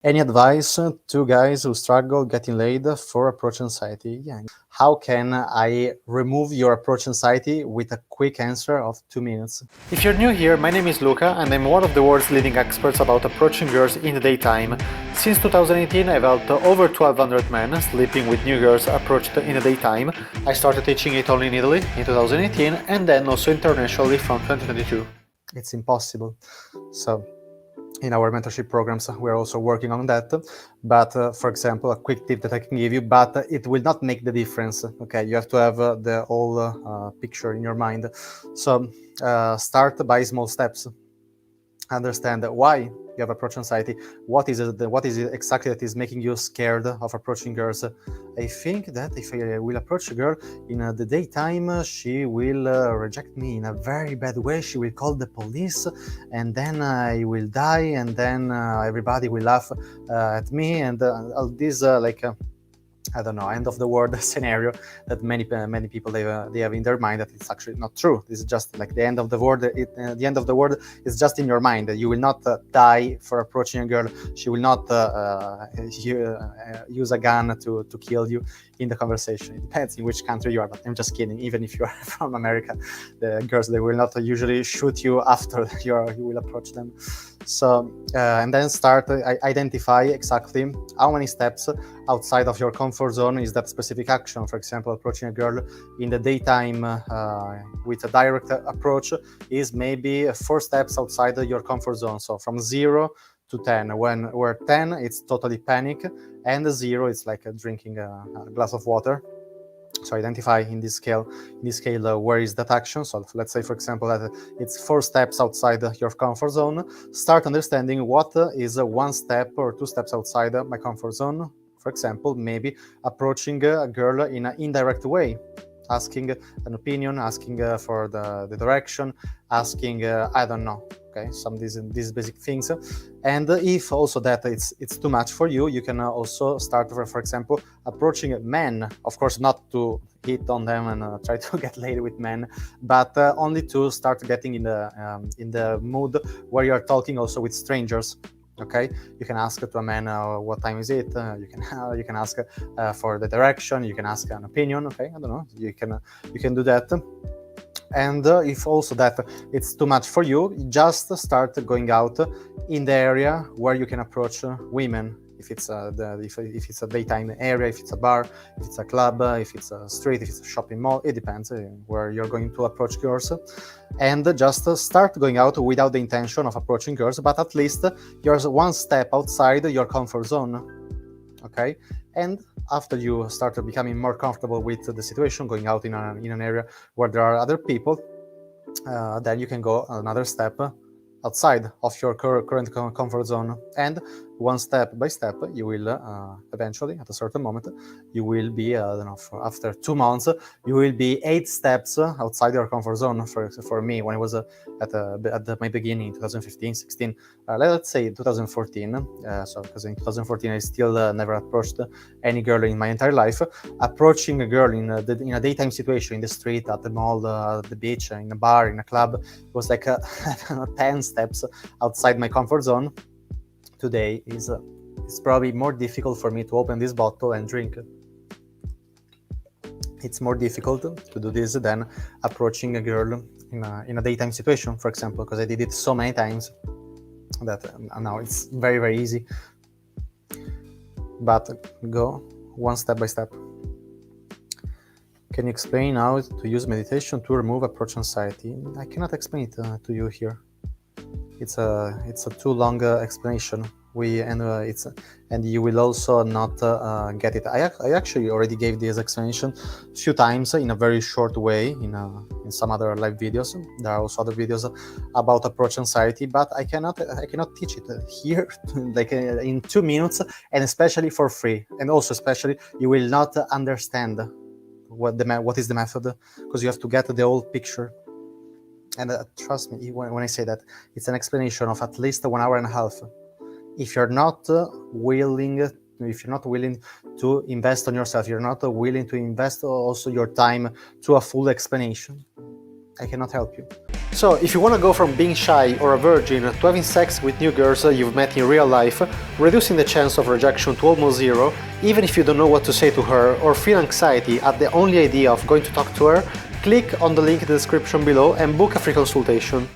Any advice to guys who struggle getting laid for approach anxiety? Yeah. How can I remove your approach anxiety with a quick answer of 2 minutes? If you're new here, my name is Luca and I'm one of the world's leading experts about approaching girls in the daytime. Since 2018, I've helped over 1200 men sleeping with new girls approached in the daytime. I started teaching it only in Italy in 2018 and then also internationally from 2022. It's impossible. So in our mentorship programs, we're also working on that. But for example, a quick tip that I can give you, but it will not make the difference. Okay, you have to have the whole picture in your mind. So start by small steps. Understand why you have approach anxiety. What is it exactly that is making you scared of approaching girls? I think that if I will approach a girl in the daytime, she will reject me in a very bad way. She will call the police, and then I will die, and then everybody will laugh at me, and all this I don't know, end of the world scenario that many people they have in their mind, that it's actually not true. This is just like the end of the world. The end of the world is just in your mind. You will not die for approaching a girl. She will not use a gun to kill you in the conversation. It depends in which country you are, but I'm just kidding. Even if you are from America, the girls, they will not usually shoot you after you will approach them. So and then start identify exactly how many steps outside of your comfort zone is that specific action. For example, approaching a girl in the daytime with a direct approach is maybe 4 steps outside your comfort zone. So from 0 to 10, where 10 it's totally panic, and 0 it's like drinking a glass of water. So identify in this scale where is that action. So let's say, for example, that it's 4 steps outside your comfort zone. Start understanding what is 1 step or 2 steps outside my comfort zone. For example, maybe approaching a girl in an indirect way, asking an opinion, asking for the direction, asking I don't know, okay, some these basic things. And if also that it's too much for you, you can also start, for example, approaching men. Of course, not to hit on them and try to get laid with men, but only to start getting in the mood where you are talking also with strangers. Okay, you can ask to a man what time is it. You can ask for the direction. You can ask an opinion. Okay, I don't know. You can do that. And if also that it's too much for you, just start going out in the area where you can approach women. If it's if it's a daytime area, if it's a bar, if it's a club, if it's a street, if it's a shopping mall, it depends where you're going to approach girls. And just start going out without the intention of approaching girls, but at least you're 1 step outside your comfort zone. Okay, and after you start becoming more comfortable with the situation, going out in an area where there are other people, then you can go another step outside of your current comfort zone, and 1 step by step you will eventually, at a certain moment, you will be I don't know, after 2 months you will be 8 steps outside your comfort zone. For me, when I was at my beginning, 2015, 16, let's say 2014, so because in 2014 I still never approached any girl in my entire life. Approaching a girl in a daytime situation, in the street, at the mall, at the beach, in a bar, in a club, was like 10 steps outside my comfort zone. Today it's probably more difficult for me to open this bottle and drink. It's more difficult to do this than approaching a girl in a daytime situation, for example, because I did it so many times that now it's very, very easy. But go 1 step by step. Can you explain how to use meditation to remove approach anxiety? I cannot explain it to you here. It's a too long explanation. And you will also not get it. I actually already gave this explanation a few times in a very short way in some other live videos. There are also other videos about approach anxiety, but I cannot teach it here like in 2 minutes, and especially for free. And also especially you will not understand what is the method, because you have to get the whole picture. And trust me when I say that it's an explanation of at least 1 hour and a half. If you're not willing to invest on yourself, you're not willing to invest also your time to a full explanation, I cannot help you. So, if you want to go from being shy or a virgin to having sex with new girls you've met in real life, reducing the chance of rejection to almost zero, even if you don't know what to say to her or feel anxiety at the only idea of going to talk to her, click on the link in the description below and book a free consultation.